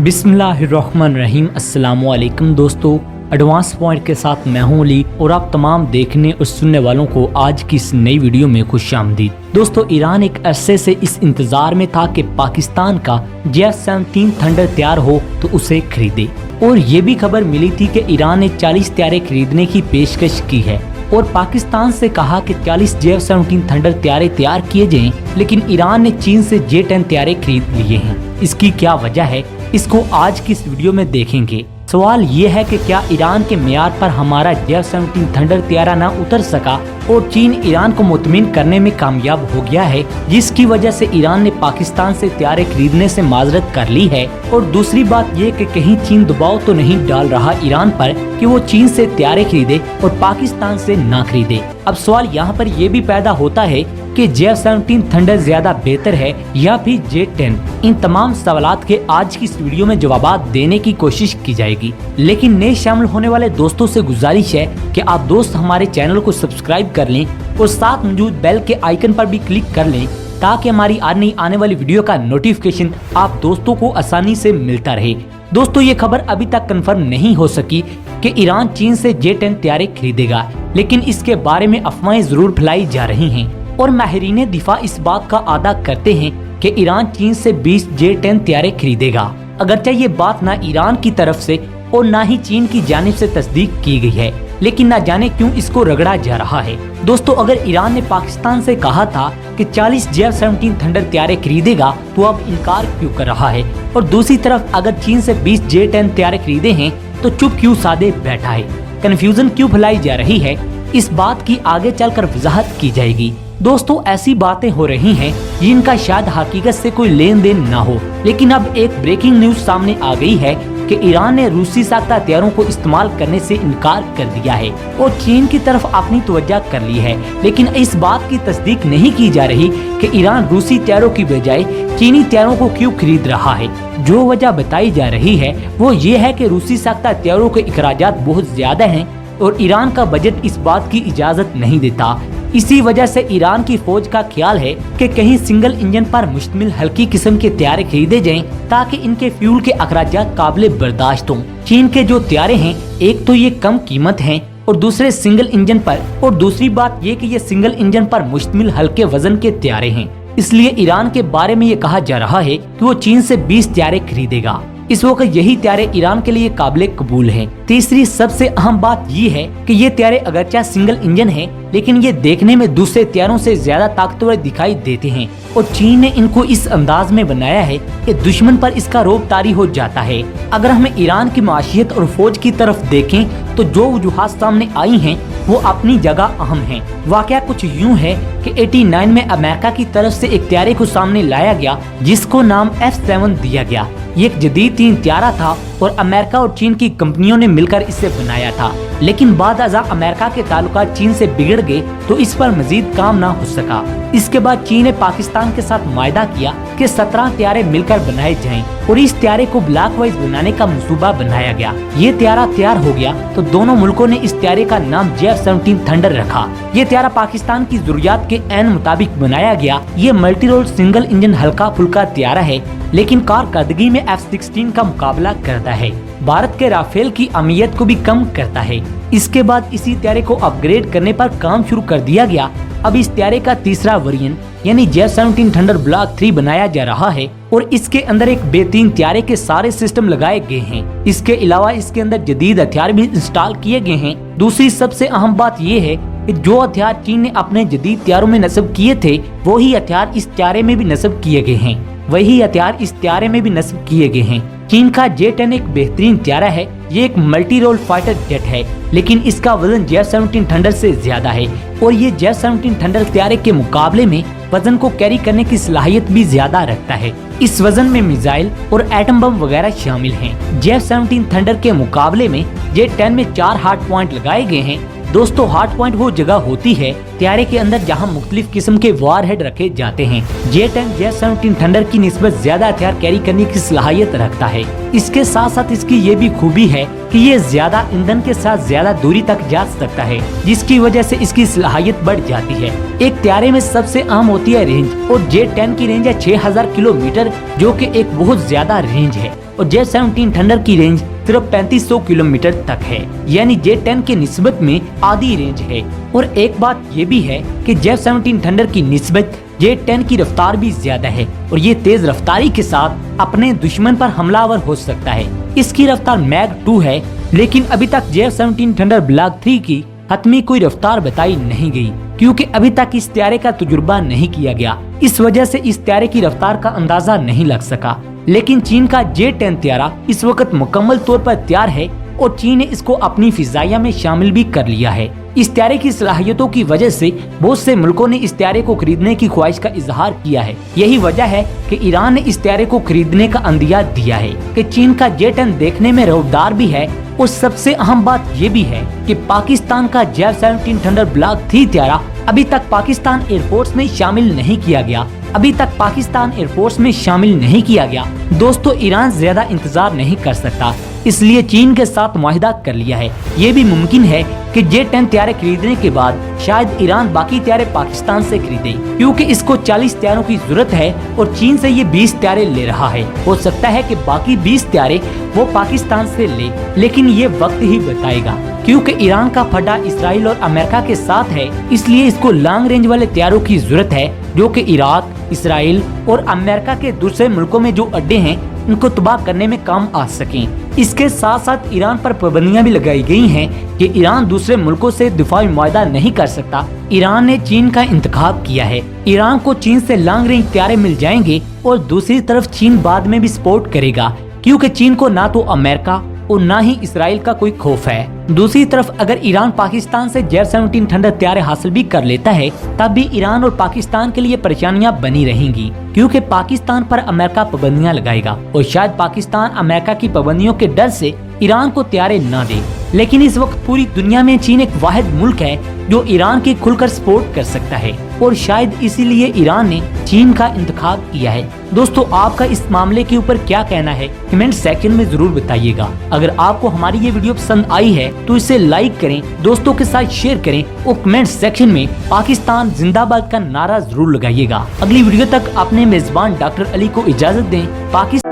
बिस्मिल्लाहिर्रहमानिर्रहीम। अस्सलामुअलैकुम दोस्तों, एडवांस पॉइंट के साथ मैं हूं अली और आप तमाम देखने और सुनने वालों को आज की इस नई वीडियो में खुशामदीद। दोस्तों, ईरान एक अरसे से इस इंतजार में था कि पाकिस्तान का J-17 थंडर तैयार हो तो उसे खरीदे, और ये भी खबर मिली थी कि ईरान ने 40 तैयारे खरीदने की पेशकश की है और पाकिस्तान से कहा कि 40 J-17 थंडर तैयारे तैयार किए जाएं, लेकिन ईरान ने चीन से J-10 तैयारे खरीद लिए हैं। इसकी क्या वजह है, इसको आज की इस वीडियो में देखेंगे। सवाल ये है कि क्या ईरान के मेयार पर हमारा J-17 थंडर तैयारा ना उतर सका और चीन ईरान को मुतमिन करने में कामयाब हो गया है, जिसकी वजह से ईरान ने पाकिस्तान से तैयारे खरीदने से माजरत कर ली है। और दूसरी बात ये कि कहीं चीन दबाव तो नहीं डाल रहा ईरान पर कि वो चीन से तैयारे खरीदे और पाकिस्तान से ना खरीदे। अब सवाल यहाँ पर ये भी पैदा होता है कि J-17 थंडर ज्यादा बेहतर है या फिर J-10। इन तमाम सवालात के आज की इस वीडियो में जवाब देने की कोशिश की जाएगी, लेकिन नए शामिल होने वाले दोस्तों से गुजारिश है कि आप दोस्त हमारे चैनल को सब्सक्राइब कर लें और साथ मौजूद बेल के आइकन पर भी क्लिक कर लें ताकि हमारी आने वाली वीडियो का नोटिफिकेशन आप दोस्तों को आसानी से मिलता रहे। दोस्तों, ये खबर अभी तक कंफर्म नहीं हो सकी कि ईरान चीन से J-10 तैयारे खरीदेगा, लेकिन इसके बारे में अफवाहें जरूर फैलाई जा रही हैं और माहिरीन दिफा इस बात का आदा करते हैं कि ईरान चीन से 20 J-10 तैयारे खरीदेगा। अगरचे ये बात ना ईरान की तरफ से और ना ही चीन की जानिब से तस्दीक की गई है, लेकिन ना जाने क्यों इसको रगड़ा जा रहा है। दोस्तों, अगर ईरान ने पाकिस्तान से कहा था कि 40 J-17 थंडर तैयारे खरीदेगा तो अब इनकार क्यों कर रहा है, और दूसरी तरफ अगर चीन से 20 J-10 तैयारे खरीदे हैं तो चुप क्यों साधे बैठा है, कंफ्यूजन क्यों फैलाई जा रही है, इस बात की आगे चलकर वजाहत की जाएगी। दोस्तों, ऐसी बातें हो रही हैं जिनका शायद हकीकत से कोई लेन देन ना हो, लेकिन अब एक ब्रेकिंग न्यूज सामने आ गई है कि ईरान ने रूसी साख्ता हथियारों को इस्तेमाल करने से इनकार कर दिया है और चीन की तरफ अपनी तवज्जो कर ली है। लेकिन इस बात की तस्दीक नहीं की जा रही कि ईरान रूसी हथियारों की बजाय चीनी हथियारों को क्यों खरीद रहा है। जो वजह बताई जा रही है वो ये है कि रूसी साख्ता हथियारों के अखराजात बहुत ज्यादा हैं और ईरान का बजट इस बात की इजाजत नहीं देता। इसी वजह से ईरान की फौज का ख्याल है कि कहीं सिंगल इंजन पर मुश्तमिल हल्की किस्म के हथियारे खरीदे जाएं ताकि इनके फ्यूल के अखराजात काबिल बर्दाश्त हों। चीन के जो हथियारे हैं, एक तो ये कम कीमत हैं और दूसरे सिंगल इंजन पर, और दूसरी बात ये कि ये सिंगल इंजन पर मुश्तमिल हल्के वजन के हथियारे हैं। इसलिए ईरान के बारे में ये कहा जा रहा है कि वो चीन से 20 हथियारे खरीदेगा। इस वक्त यही हथियारे ईरान के लिए काबिल कबूल हैं। तीसरी सबसे अहम बात ये है कि ये हथियारे अगरचे सिंगल इंजन हैं, लेकिन ये देखने में दूसरे हथियारों से ज्यादा ताकतवर दिखाई देते हैं और चीन ने इनको इस अंदाज में बनाया है कि दुश्मन पर इसका रोब तारी हो जाता है। अगर हमें ईरान की माशियत और फौज की तरफ देखें तो जो वजूहात सामने आई हैं वो अपनी जगह अहम हैं। वाकया कुछ यूँ है कि 89 में अमेरिका की तरफ से एक हथियारे को सामने लाया गया जिसको नाम F-7 दिया गया। ये एक जदीद तीन हथियारा था और अमेरिका और चीन की कंपनियों ने मिलकर इसे बनाया था, लेकिन बाद अज़ा अमेरिका के ताल्लुकात चीन से बिगड़ गए तो इस पर मजीद काम ना हो सका। इसके बाद चीन ने पाकिस्तान के साथ मायदा किया कि 17 हथियारे मिलकर बनाए जाएं और इस हथियारे को ब्लॉक वाइज बनाने का मंसूबा बनाया गया। ये हथियारा तैयार हो गया तो दोनों मुल्कों ने इस हथियारे का नाम J-17 थंडर रखा। ये हथियारा पाकिस्तान की जरूरियात के ऐन मुताबिक बनाया गया। ये मल्टी रोल सिंगल इंजन हल्का फुल्का हथियारा है, लेकिन कारकर्दगी में F-16 का मुकाबला करता है। भारत के राफेल की अहमियत को भी कम करता है। इसके बाद इसी हथियारे को अपग्रेड करने पर काम शुरू कर दिया गया। अब इस हथियारे का तीसरा वेरिएंट यानी J-17 थंडर ब्लॉक 3 बनाया जा रहा है और इसके अंदर एक बेहतरीन हथियारे के सारे सिस्टम लगाए गए हैं। इसके अलावा इसके अंदर जदीद हथियार भी इंस्टॉल किए गए हैं। दूसरी सबसे अहम बात ये है कि जो हथियार चीन ने अपने जदीद हथियारों में नस्ब किए थे वही हथियार इस हथियारे में भी नस्ब किए गए हैं। वही हथियार इस हथियारे में भी नस्ब किए गए हैं। चीन का J-10 एक बेहतरीन हथियारा है। ये एक मल्टी रोल फाइटर जेट है, लेकिन इसका वजन J-17 थंडर से ज्यादा है और ये J-17 थंडर हथियारे के मुकाबले में वजन को कैरी करने की सलाहियत भी ज्यादा रखता है। इस वजन में मिसाइल और एटम बम वगैरह शामिल हैं। J-17 थंडर के मुकाबले में J-10 में 4 हार्ड पॉइंट लगाए गए हैं। दोस्तों, हार्ड पॉइंट वो जगह होती है हथियारे के अंदर जहां मुख्तलिफ किस्म के वार हेड रखे जाते हैं। J-10 J-17 थंडर की निस्बत ज्यादा हथियार कैरी करने की सलाहियत रखता है। इसके साथ साथ इसकी ये भी खूबी है कि ये ज्यादा ईंधन के साथ ज्यादा दूरी तक जा सकता है, जिसकी वजह से इसकी सलाहियत बढ़ जाती है। एक हथियारे में सबसे अहम होती है रेंज, और J-10 की रेंज है 6000 किलोमीटर, जो कि एक बहुत ज्यादा रेंज है। और J-17 थंडर की रेंज सिर्फ 3500 किलोमीटर तक है, यानी J-10 के निस्बत में आधी रेंज है। और एक बात ये भी है कि J-17 थंडर की निस्बत J-10 की रफ्तार भी ज्यादा है और ये तेज रफ्तारी के साथ अपने दुश्मन पर हमलावर हो सकता है। इसकी रफ्तार मैक 2 है, लेकिन अभी तक J-17 थंडर ब्लॉक 3 की हतमी कोई रफ्तार बताई नहीं गई, क्योंकि अभी तक इस त्यारे का तजुर्बा नहीं किया गया। इस वजह से इस त्यारे की रफ्तार का अंदाजा नहीं लग सका। लेकिन चीन का J-10 त्यारा इस वक्त मुकम्मल तौर पर तैयार है और चीन ने इसको अपनी फिजाइया में शामिल भी कर लिया है। इस त्यारे की सलाहियतों की वजह से बहुत से मुल्कों ने इस त्यारे को खरीदने की ख्वाहिश का इजहार किया है। यही वजह है कि ईरान ने इस त्यारे को खरीदने का अंदिया दिया है कि चीन का J-10 देखने में रौबदार भी है और सबसे अहम बात ये भी है कि पाकिस्तान का J-17 थंडर ब्लॉक 3 त्यारा अभी तक पाकिस्तान एयरफोर्स में शामिल नहीं किया गया। दोस्तों, ईरान ज्यादा इंतजार नहीं कर सकता, इसलिए चीन के साथ मुआहिदा कर लिया है। ये भी मुमकिन है कि J-10 त्यारे खरीदने के बाद शायद ईरान बाकी त्यारे पाकिस्तान से खरीदे, क्योंकि इसको 40 त्यारों की जरूरत है और चीन से ये 20 त्यारे ले रहा है। हो सकता है कि बाकी 20 त्यारे वो पाकिस्तान से ले, लेकिन ये वक्त ही बताएगा, क्योंकि ईरान का फटा इसराइल और अमेरिका के साथ है, इसलिए इसको लॉन्ग रेंज वाले त्यारों की जरूरत है जो कि इराक, इसराइल और अमेरिका के दूसरे मुल्कों में जो अड्डे हैं उनको तबाह करने में काम आ सकें। इसके साथ साथ ईरान पर पाबंदियां भी लगाई गई हैं कि ईरान दूसरे मुल्कों से दिफाई मुआहदा नहीं कर सकता। ईरान ने चीन का इंतखाब किया है। ईरान को चीन से लॉन्ग रेंज त्यारे मिल जाएंगे और दूसरी तरफ चीन बाद में भी सपोर्ट करेगा, क्योंकि चीन को ना तो अमेरिका और ना ही इसराइल का कोई खौफ है। दूसरी तरफ अगर ईरान पाकिस्तान से J-17 थंडर त्यारे हासिल भी कर लेता है, तब भी ईरान और पाकिस्तान के लिए परेशानियां बनी रहेंगी, क्योंकि पाकिस्तान पर अमेरिका पाबंदियां लगाएगा और शायद पाकिस्तान अमेरिका की पाबंदियों के डर से ईरान को त्यारे न दे। लेकिन इस वक्त पूरी दुनिया में चीन एक वाहिद मुल्क है जो ईरान की खुलकर सपोर्ट कर सकता है और शायद इसीलिए ईरान ने चीन का इंतखाब किया है। दोस्तों, आपका इस मामले के ऊपर क्या कहना है, कमेंट सेक्शन में जरूर बताइएगा। अगर आपको हमारी ये वीडियो पसंद आई है तो इसे लाइक करें, दोस्तों के साथ शेयर करें और कमेंट सेक्शन में पाकिस्तान जिंदाबाद का नारा जरूर लगाइएगा। अगली वीडियो तक अपने मेजबान डॉक्टर अली को इजाजत दें। पाकिस्तान